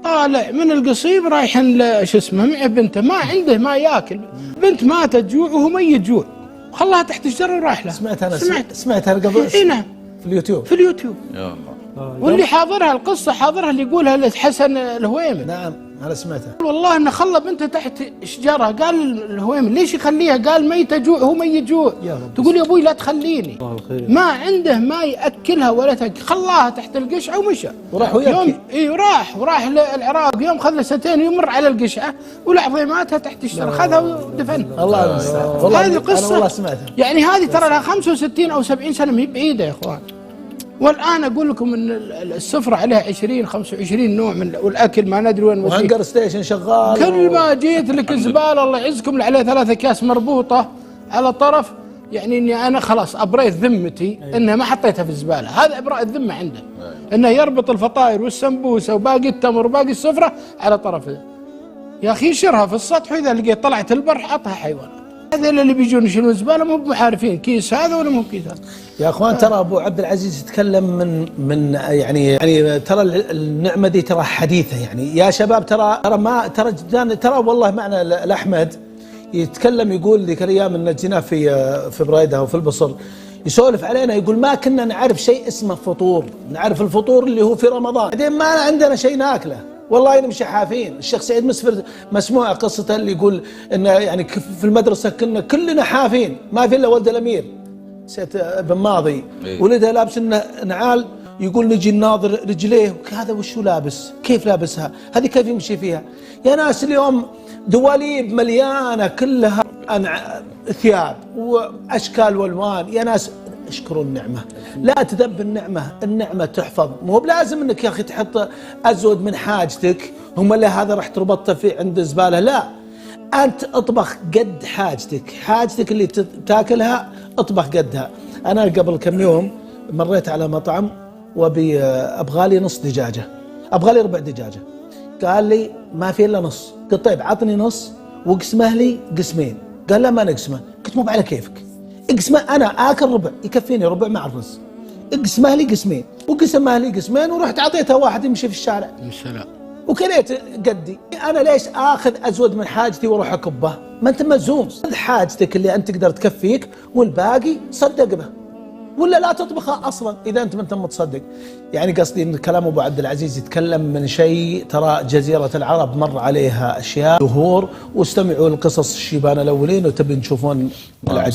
طالع من القصيم رايحين شو اسمه مع بنته، ما عنده ما ياكل، بنت ماتت جوع وهو ميت جوع، خلاها تحت الشجره وراح له. سمعتها قبل. اي نعم، في اليوتيوب. يا الله. واللي حاضرها القصه حاضرها اللي يقولها حسن الهويمي. نعم انا سمعتها. والله انه خلى بنته تحت شجره، قال الهويمي ليش يخليها؟ قال ميته جوع، هو ميت جوع. تقول يا ابوي لا تخليني. ما عنده ما ياكلها ولا تاكل، خلاها تحت القشعه ومشى. وراح وياك. اي وراح للعراق، يوم خذ له سنتين يمر على القشعه ولحظه ماتها تحت الشجره، خذها ودفنها. الله المستعان. هذه قصه والله سمعتها. يعني هذه ترى لها 65 او 70 سنه، ما هي بعيده يا اخوان. والان اقول لكم ان السفره عليها 20 25 نوع من والاكل ما ندري وين وشي. وهنجر ستيشن شغال. كل ما جيت لك زباله الله يعزكم اللي عليه 3 اكياس مربوطه على طرف، يعني اني انا خلاص ابريت ذمتي انها ما حطيتها في الزباله، هذا ابراء الذمه عنده. انه يربط الفطاير والسمبوسه وباقي التمر وباقي السفره على طرفه. يا اخي ينشرها في السطح، واذا لقيت طلعت البر حطها حيوانات. هذا اللي بيجون يشيلون الزباله مو بعارفين كيس هذا ولا مو كيس هذا. يا اخوان ترى ابو عبد العزيز يتكلم من يعني ترى النعمه دي ترى حديثه، يعني يا شباب ترى والله معنا الاحمد يتكلم، يقول ذيك الايام ان جينا في بريده وفي البصر يسولف علينا، يقول ما كنا نعرف شيء اسمه فطور، نعرف الفطور اللي هو في رمضان، بعدين ما عندنا شيء ناكله، والله نمشي حافين. الشيخ سعيد مسفر مسموعه قصته اللي يقول انه يعني في المدرسه كنا كلنا حافين، ما في الا ولد الامير سيد بن ماضي ولده لابس نعال، يقول نجي نناظر رجليه هذا وشو لابس، كيف لابسها، هذه كيف يمشي فيها. يا ناس اليوم دواليب مليانه كلها ثياب واشكال والوان، يا ناس اشكروا النعمه، لا تذب النعمه تحفظ، مو بلازم انك يا اخي تحط ازود من حاجتك، هم لا هذا راح تربطه في عند الزباله، لا انت اطبخ قد حاجتك اللي تاكلها اطبخ قدها. انا قبل كم يوم مريت على مطعم وابي ابغى لي نص دجاجه، ابغى لي ربع دجاجه، قال لي ما في الا نص، قلت طيب عطني نص واقسمه لي قسمين، قال لا ما نقسمه، قلت مو على كيفك، اقسمه انا اكل ربع يكفيني ربع مع الرز، اقسمه لي قسمين، وقسمه لي قسمين ورحت اعطيته واحد يمشي في الشارع. يا سلام. وكليت قدي، انا ليش اخذ ازود من حاجتي واروح اكبه؟ ما انت ملزوم، خذ حاجتك اللي انت تقدر تكفيك والباقي صدق به، ولا لا تطبخها اصلا اذا انت ما انت متصدق. يعني قصدي ان كلام ابو عبد العزيز يتكلم من شيء ترى جزيره العرب مر عليها اشياء دهور، واستمعوا لقصص الشيبان الاولين وتبي تشوفون العجب.